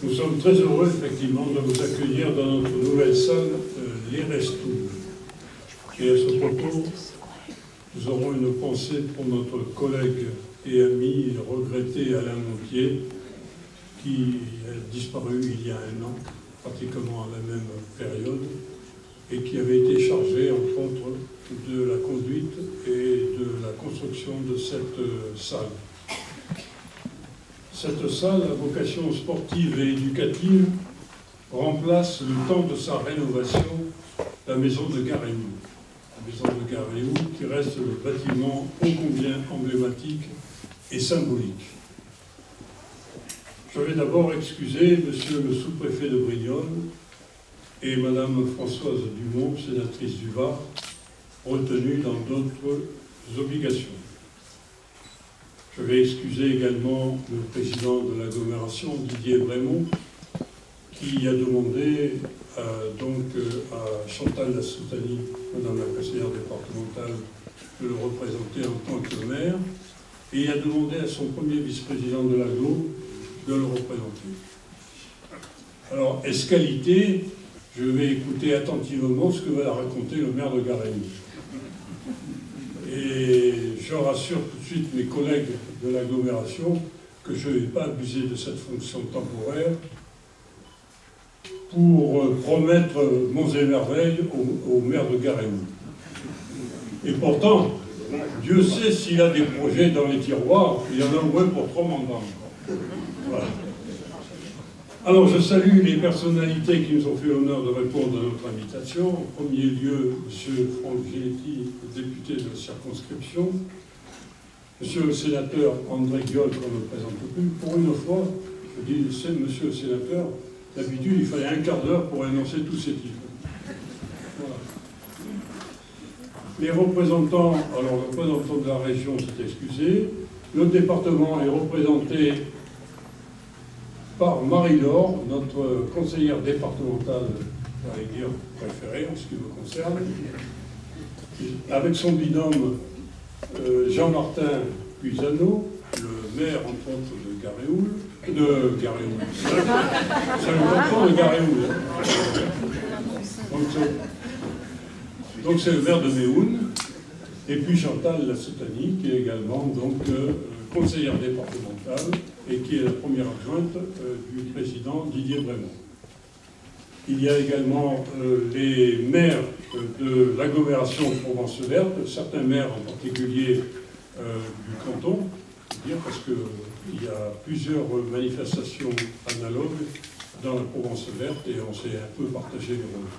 Nous sommes très heureux, effectivement, de vous accueillir dans notre nouvelle salle, Les Restos. Et à ce propos, nous aurons une pensée pour notre collègue et ami regretté Alain Montier, qui a disparu il y a un an, pratiquement à la même période, et qui avait été chargé, entre autres, de la conduite et de la construction de cette salle. Cette salle, à vocation sportive et éducative, remplace le temps de sa rénovation la maison de Garéoul. La maison de Garéoul qui reste le bâtiment ô combien emblématique et symbolique. Je vais d'abord excuser monsieur le sous-préfet de Brignoles et madame Françoise Dumont, sénatrice du Var, retenue dans d'autres obligations. Je vais excuser également le président de l'agglomération, Didier Brémond, qui a demandé à Chantal Lassoutani, madame la conseillère départementale, de le représenter en tant que maire, et il a demandé à son premier vice-président de l'agglo de le représenter. Alors, escalité, je vais écouter attentivement ce que va raconter le maire de Garéoul. Et je rassure tout de suite mes collègues de l'agglomération que je ne vais pas abuser de cette fonction temporaire pour promettre monts et merveilles au maire de Garéoul. Et pourtant, Dieu sait s'il a des projets dans les tiroirs, il y en a au moins pour 3 mandats. Voilà. Alors je salue les personnalités qui nous ont fait l'honneur de répondre à notre invitation. En premier lieu, M. Franck Giletti, député de la circonscription. Monsieur le sénateur André Guiol, qu'on ne présente plus. Pour une fois, je dis, c'est monsieur le sénateur, d'habitude il fallait un quart d'heure pour énoncer tous ces titres. Voilà. Les représentants, alors le représentant de la région s'est excusé. Notre département est représenté par Marie-Laure, notre conseillère départementale, j'allais dire préférée en ce qui me concerne, avec son binôme Jean-Martin Puisano, le maire entre autres de Garéoul. C'est le canton de Garéoul. Donc c'est le maire de Méhoun, et puis Chantal Lassoutani, qui est également donc conseillère départementale et qui est la première adjointe du président Didier Brémond. Il y a également les maires de l'agglomération Provence Verte, certains maires en particulier du canton, parce qu'il y a plusieurs manifestations analogues dans la Provence Verte et on s'est un peu partagé les rôles.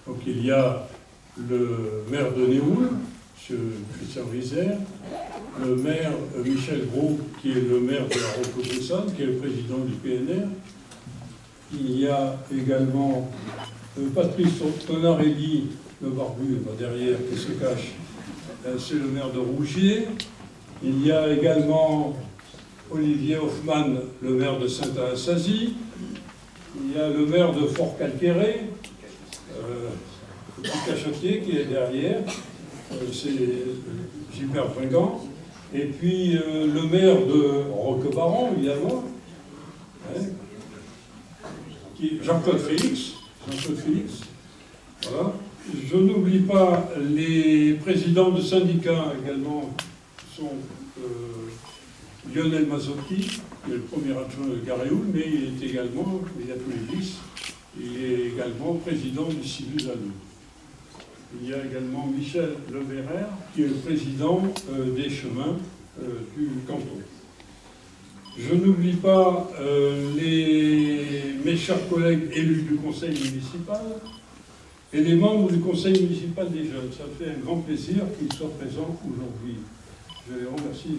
Donc il y a le maire de Néoul, M. Christian Rizer, le maire Michel Gros, qui est le maire de la Roque-Boussane, qui est le président du PNR. Il y a également Patrice Tonarelli, le barbu derrière, qui se cache, c'est le maire de Rougier. Il y a également Olivier Hoffmann, le maire de Saint-Asasie. Il y a le maire de Fort-Calquéré, petit cachetier qui est derrière. C'est Gilbert Bringand, et puis le maire de Roquebaron, évidemment, hein, Jean-Claude Félix. Voilà. Je n'oublie pas les présidents de syndicats également, sont Lionel Mazzotti, qui est le premier adjoint de Garéoul, mais il a tous les vices, il est également président du Cibus à nous. Il y a également Michel Leverrer, qui est le président des chemins du canton. Je n'oublie pas mes chers collègues élus du conseil municipal et les membres du conseil municipal des jeunes. Ça fait un grand plaisir qu'ils soient présents aujourd'hui. Je les remercie,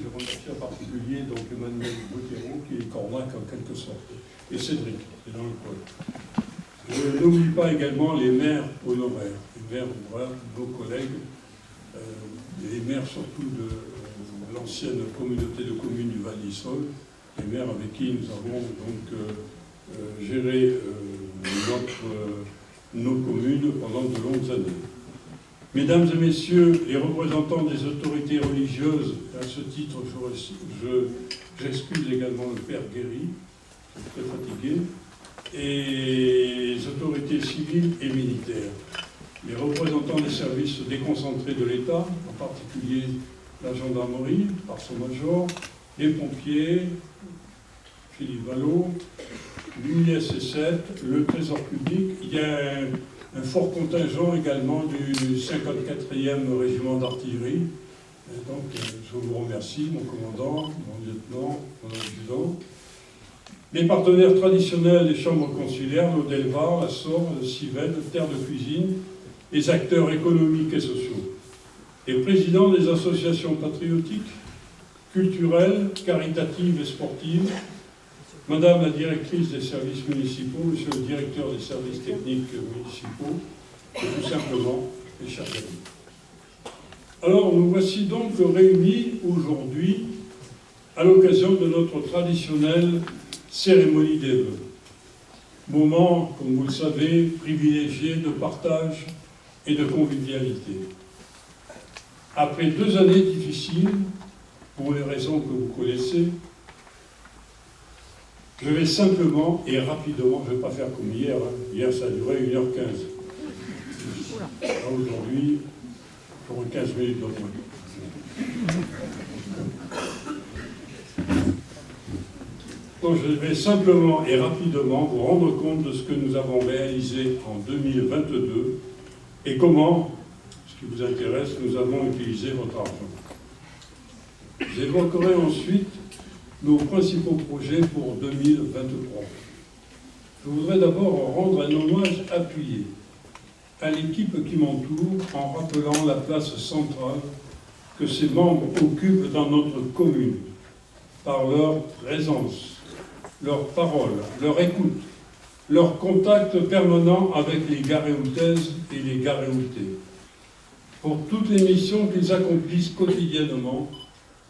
en particulier donc Emmanuel Bottero, qui est Cornac en quelque sorte, et Cédric, qui est dans le pôle. Je n'oublie pas également les maires honoraires. Les maires, voilà, nos collègues, les maires surtout de l'ancienne communauté de communes du Val d'Isole, les maires avec qui nous avons donc géré nos communes pendant de longues années. Mesdames et messieurs, les représentants des autorités religieuses, à ce titre, j'excuse également le père Guéry, très fatigué, et les autorités civiles et militaires, les représentants des services déconcentrés de l'État, en particulier la gendarmerie, par son major, les pompiers, Philippe Vallot, l'UISS-7, le Trésor public. Il y a un fort contingent également du 54e régiment d'artillerie. Donc, je vous remercie, mon commandant, mon lieutenant, mon adjudant. Les partenaires traditionnels des chambres consulaires, l'Aude-et-le-Var, la Sorre, le Civette, Terre de Cuisine, les acteurs économiques et sociaux, les présidents des associations patriotiques, culturelles, caritatives et sportives, Madame la directrice des services municipaux, Monsieur le directeur des services techniques municipaux, et tout simplement les chers amis. Alors, nous voici donc réunis aujourd'hui à l'occasion de notre traditionnelle cérémonie des vœux. Moment, comme vous le savez, privilégié de partage et de convivialité. Après 2 années difficiles, pour les raisons que vous connaissez, je vais simplement et rapidement, je ne vais pas faire comme hier, hier ça a duré 1h15. Aujourd'hui, j'aurai 15 minutes de moins. Donc je vais simplement et rapidement vous rendre compte de ce que nous avons réalisé en 2022 et comment, ce qui vous intéresse, nous avons utilisé votre argent. J'évoquerai ensuite nos principaux projets pour 2023. Je voudrais d'abord rendre un hommage appuyé à l'équipe qui m'entoure en rappelant la place centrale que ses membres occupent dans notre commune par leur présence, leur parole, leur écoute, leur contact permanent avec les Garéoutaises et les Garéoutais, pour toutes les missions qu'ils accomplissent quotidiennement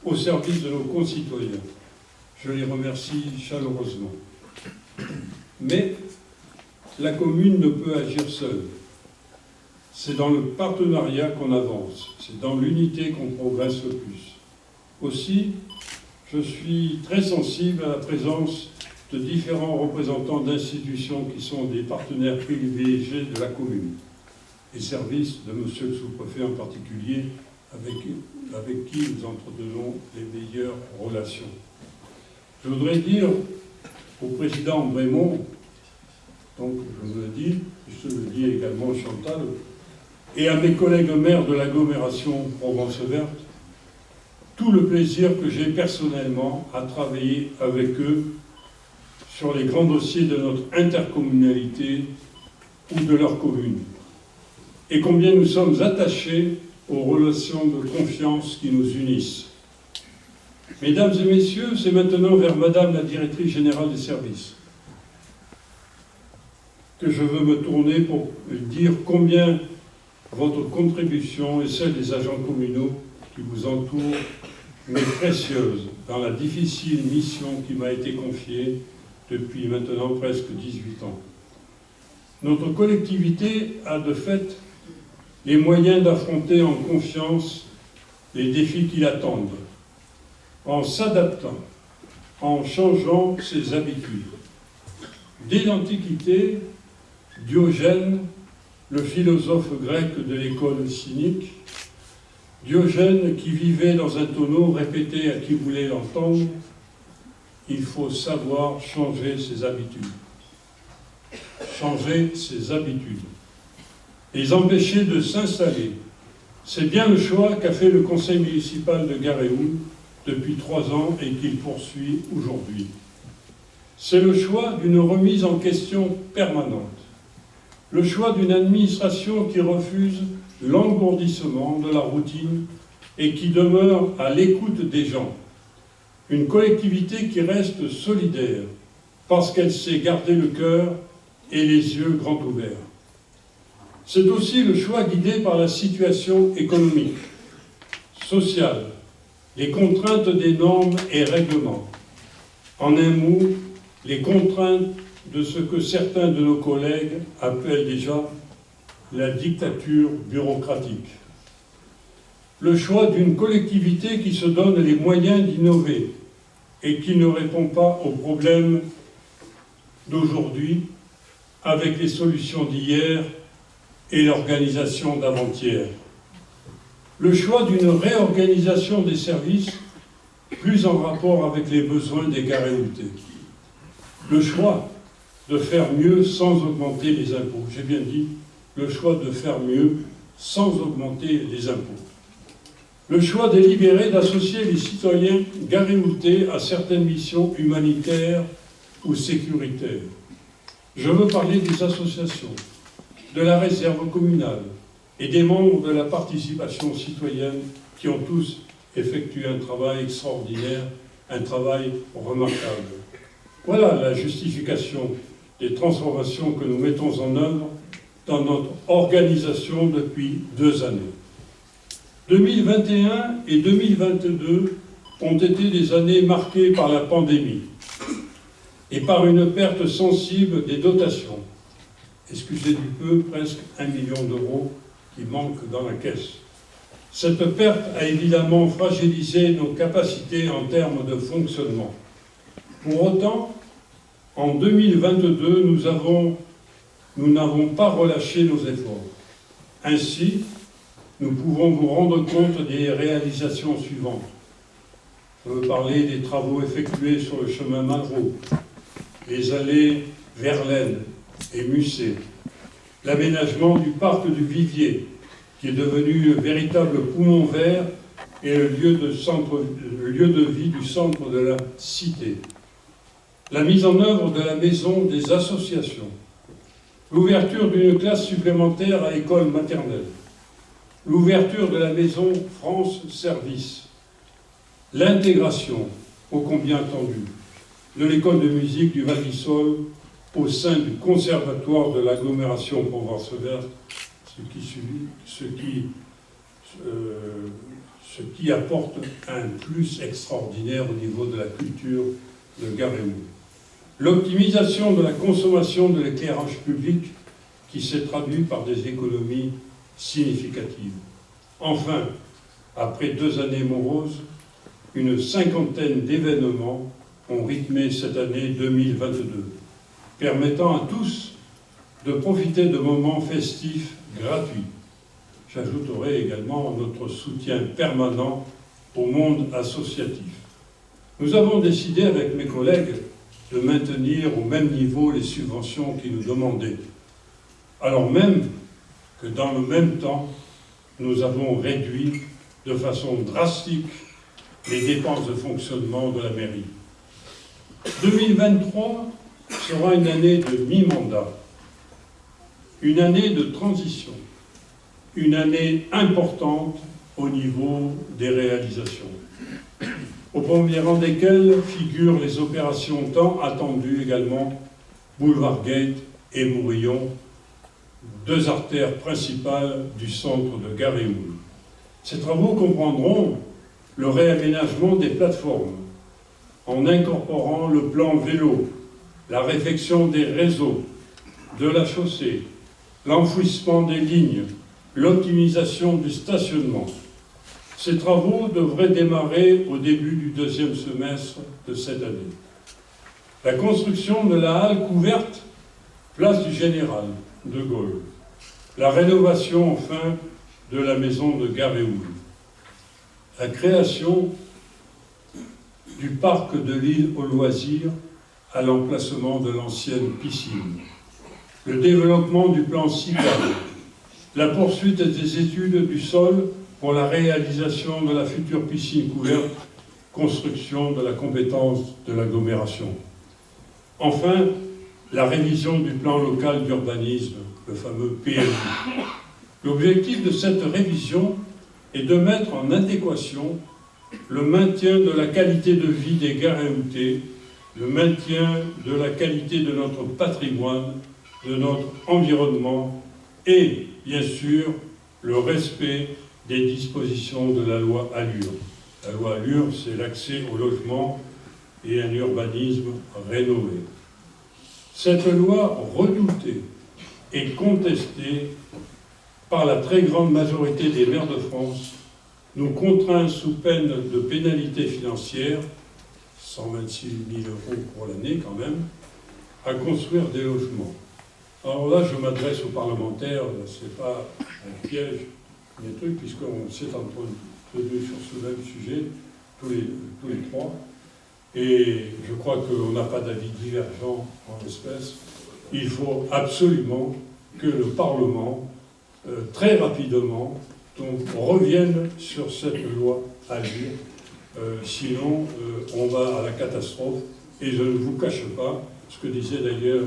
au service de nos concitoyens. Je les remercie chaleureusement. Mais la commune ne peut agir seule. C'est dans le partenariat qu'on avance, c'est dans l'unité qu'on progresse le plus. Aussi, je suis très sensible à la présence de différents représentants d'institutions qui sont des partenaires privilégiés de la commune. Les services de monsieur le sous-préfet en particulier, avec qui nous entretenons les meilleures relations. Je voudrais dire au président Brémond, donc je vous le dis, je le dis également Chantal, et à mes collègues maires de l'agglomération Provence-Verte, tout le plaisir que j'ai personnellement à travailler avec eux sur les grands dossiers de notre intercommunalité ou de leur commune, et combien nous sommes attachés aux relations de confiance qui nous unissent. Mesdames et messieurs, c'est maintenant vers Madame la directrice générale des services que je veux me tourner pour dire combien votre contribution et celle des agents communaux qui vous entourent m'est précieuse dans la difficile mission qui m'a été confiée depuis maintenant presque 18 ans. Notre collectivité a de fait les moyens d'affronter en confiance les défis qui l'attendent, en s'adaptant, en changeant ses habitudes. Dès l'Antiquité, Diogène, le philosophe grec de l'école cynique, Diogène qui vivait dans un tonneau répétait à qui voulait l'entendre, il faut savoir changer ses habitudes. Changer ses habitudes. Les empêcher de s'installer. C'est bien le choix qu'a fait le conseil municipal de Garéoul depuis 3 ans et qu'il poursuit aujourd'hui. C'est le choix d'une remise en question permanente. Le choix d'une administration qui refuse l'engourdissement de la routine et qui demeure à l'écoute des gens. Une collectivité qui reste solidaire parce qu'elle sait garder le cœur et les yeux grands ouverts. C'est aussi le choix guidé par la situation économique, sociale, les contraintes des normes et règlements. En un mot, les contraintes de ce que certains de nos collègues appellent déjà la dictature bureaucratique. Le choix d'une collectivité qui se donne les moyens d'innover et qui ne répond pas aux problèmes d'aujourd'hui, avec les solutions d'hier et l'organisation d'avant-hier. Le choix d'une réorganisation des services plus en rapport avec les besoins des Garéoutais. Le choix de faire mieux sans augmenter les impôts. J'ai bien dit, le choix de faire mieux sans augmenter les impôts. Le choix délibéré d'associer les citoyens garéoutais à certaines missions humanitaires ou sécuritaires. Je veux parler des associations, de la réserve communale et des membres de la participation citoyenne qui ont tous effectué un travail extraordinaire, un travail remarquable. Voilà la justification des transformations que nous mettons en œuvre dans notre organisation depuis 2 années. 2021 et 2022 ont été des années marquées par la pandémie et par une perte sensible des dotations. Excusez du peu, presque 1 million d'euros qui manquent dans la caisse. Cette perte a évidemment fragilisé nos capacités en termes de fonctionnement. Pour autant, en 2022, nous n'avons pas relâché nos efforts. Ainsi, nous pouvons vous rendre compte des réalisations suivantes. Je veux parler des travaux effectués sur le chemin Malraux, les allées Verlaine et Musset, l'aménagement du parc du Vivier, qui est devenu un véritable poumon vert et le lieu de vie du centre de la cité. La mise en œuvre de la maison des associations, l'ouverture d'une classe supplémentaire à l'école maternelle, l'ouverture de la maison France Service, l'intégration, ô combien attendue, de l'école de musique du Val d'Isole au sein du conservatoire de l'agglomération Provence-Verte, ce qui apporte un plus extraordinaire au niveau de la culture de Garéoul. L'optimisation de la consommation de l'éclairage public qui s'est traduit par des économies significatives. Enfin, après 2 années moroses, une 50aine d'événements ont rythmé cette année 2022, permettant à tous de profiter de moments festifs gratuits. J'ajouterai également notre soutien permanent au monde associatif. Nous avons décidé avec mes collègues de maintenir au même niveau les subventions qui nous demandaient, alors même que dans le même temps, nous avons réduit de façon drastique les dépenses de fonctionnement de la mairie. 2023 sera une année de mi-mandat, une année de transition, une année importante au niveau des réalisations, au premier rang desquelles figurent les opérations tant attendues également, Boulevard Gate et Mourillon, 2 artères principales du centre de Garéoul. Ces travaux comprendront le réaménagement des plateformes, en incorporant le plan vélo, la réfection des réseaux, de la chaussée, l'enfouissement des lignes, l'optimisation du stationnement. Ces travaux devraient démarrer au début du 2e semestre de cette année. La construction de la halle couverte, place du Général de Gaulle. La rénovation, enfin, de la maison de Garéoul. La création du parc de l'île aux loisirs à l'emplacement de l'ancienne piscine. Le développement du plan cyclable. La poursuite des études du sol pour la réalisation de la future piscine couverte, construction de la compétence de l'agglomération. Enfin, la révision du plan local d'urbanisme, le fameux PLU. L'objectif de cette révision est de mettre en adéquation le maintien de la qualité de vie des Garéoutais, le maintien de la qualité de notre patrimoine, de notre environnement et, bien sûr, le respect des dispositions de la loi Allure. La loi Allure, c'est l'accès au logement et un urbanisme rénové. Cette loi redoutée et contestée par la très grande majorité des maires de France nous contraint sous peine de pénalité financière, 126 000 € pour l'année quand même, à construire des logements. Alors là, je m'adresse aux parlementaires, ce n'est pas un piège, des trucs, puisqu'on s'est entretenu sur ce même sujet, tous les trois, et je crois qu'on n'a pas d'avis divergent en l'espèce. Il faut absolument que le Parlement, très rapidement, revienne sur cette loi à lire, sinon on va à la catastrophe, et je ne vous cache pas ce que disait d'ailleurs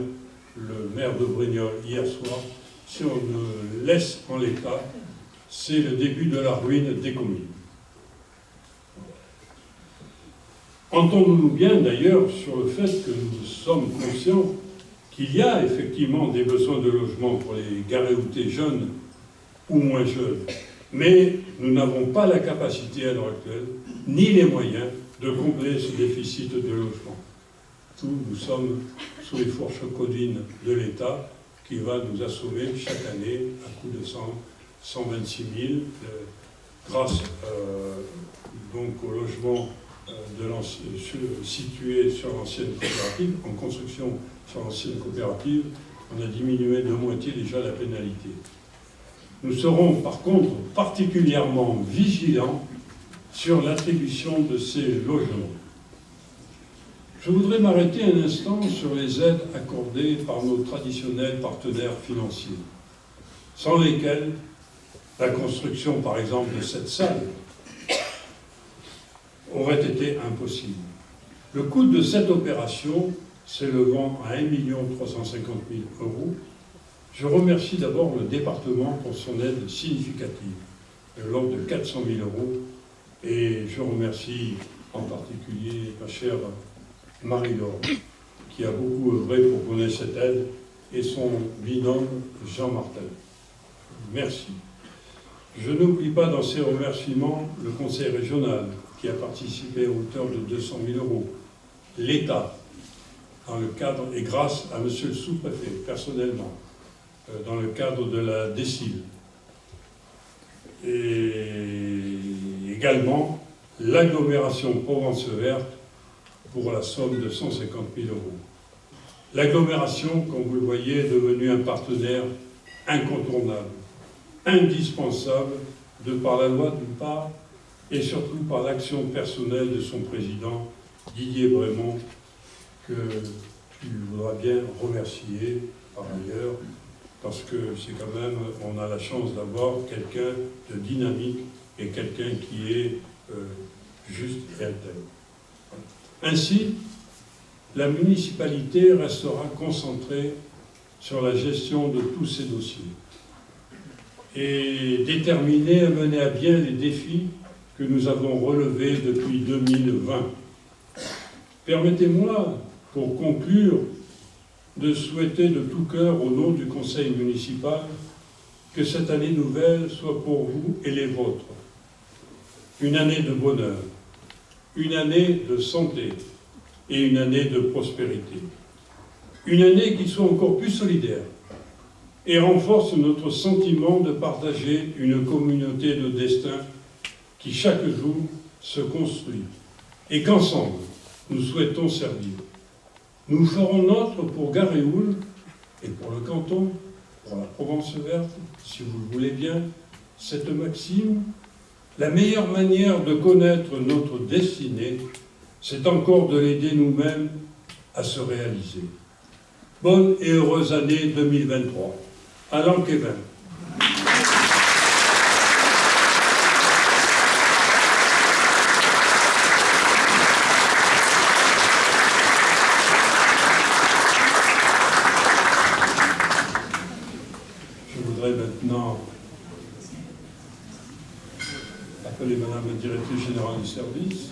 le maire de Brignoles hier soir, si on le laisse en l'état, c'est le début de la ruine des communes. Entendons-nous bien d'ailleurs sur le fait que nous sommes conscients qu'il y a effectivement des besoins de logement pour les Garéoutais jeunes ou moins jeunes, mais nous n'avons pas la capacité à l'heure actuelle, ni les moyens de combler ce déficit de logement. Nous sommes sous les fourches codines de l'État qui va nous assommer chaque année à coup de 126 000 grâce donc au logement situé sur l'ancienne coopérative, en construction sur l'ancienne coopérative. On a diminué de moitié déjà la pénalité. Nous serons par contre particulièrement vigilants sur l'attribution de ces logements. Je voudrais m'arrêter un instant sur les aides accordées par nos traditionnels partenaires financiers, sans lesquels la construction, par exemple, de cette salle aurait été impossible. Le coût de cette opération s'élevant à 1 350 000 €, je remercie d'abord le département pour son aide significative, de l'ordre de 400 000 €, et je remercie en particulier ma chère Marie-Laure, qui a beaucoup œuvré pour connaître cette aide, et son binôme Jean Martin. Merci. Je n'oublie pas dans ces remerciements le Conseil régional, qui a participé à hauteur de 200 000 €, l'État, dans le cadre, et grâce à monsieur le sous-préfet, personnellement, dans le cadre de la DSIL, et également l'agglomération Provence Verte, pour la somme de 150 000 €. L'agglomération, comme vous le voyez, est devenue un partenaire incontournable, indispensable, de par la loi d'une part, et surtout par l'action personnelle de son président, Didier Brémond, que tu voudras bien remercier par ailleurs, parce que c'est quand même, on a la chance d'avoir quelqu'un de dynamique et quelqu'un qui est juste et intègre. Ainsi, la municipalité restera concentrée sur la gestion de tous ces dossiers et déterminée à mener à bien les défis que nous avons relevés depuis 2020. Permettez-moi, pour conclure, de souhaiter de tout cœur, au nom du Conseil municipal, que cette année nouvelle soit pour vous et les vôtres une année de bonheur, une année de santé et une année de prospérité. Une année qui soit encore plus solidaire et renforce notre sentiment de partager une communauté de destin qui chaque jour se construit et qu'ensemble nous souhaitons servir. Nous ferons notre pour Garéoul et pour le canton, pour la Provence Verte, si vous le voulez bien, cette maxime: la meilleure manière de connaître notre destinée, c'est encore de l'aider nous-mêmes à se réaliser. Bonne et heureuse année 2023. Alain Kevin. Je voudrais maintenant appeler Madame la Directrice Générale du Service.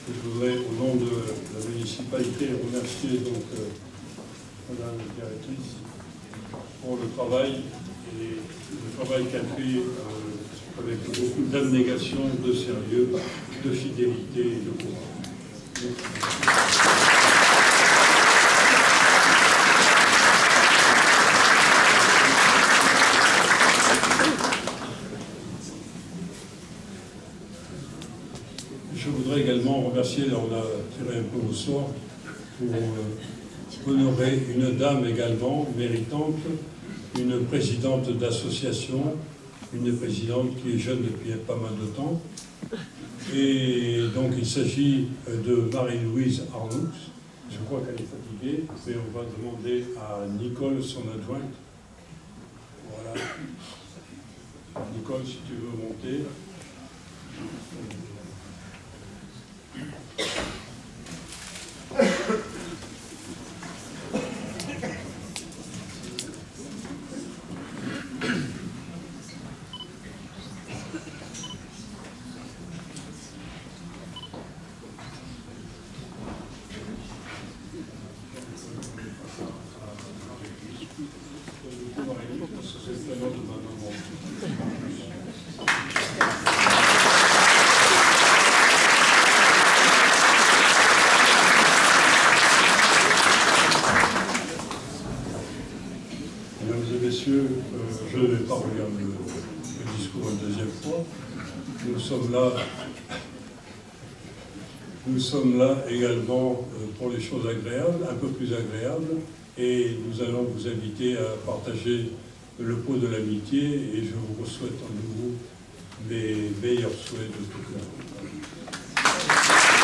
Je voudrais, au nom de la municipalité, remercier donc Madame la Directrice pour le travail qu'elle fait avec beaucoup d'abnégation, de sérieux, de fidélité et de courage. Je voudrais également remercier, là on a tiré un peu au sort, pour honorer une dame également méritante, une présidente d'association, une présidente qui est jeune depuis pas mal de temps. Et donc il s'agit de Marie-Louise Arnoux. Je crois qu'elle est fatiguée, mais on va demander à Nicole, son adjointe. Voilà. Nicole, si tu veux monter. Je ne vais pas regarder le discours une deuxième fois. Nous sommes là également pour les choses agréables, un peu plus agréables, et nous allons vous inviter à partager le pot de l'amitié, et je vous souhaite en nouveau les meilleurs souhaits de tout cœur.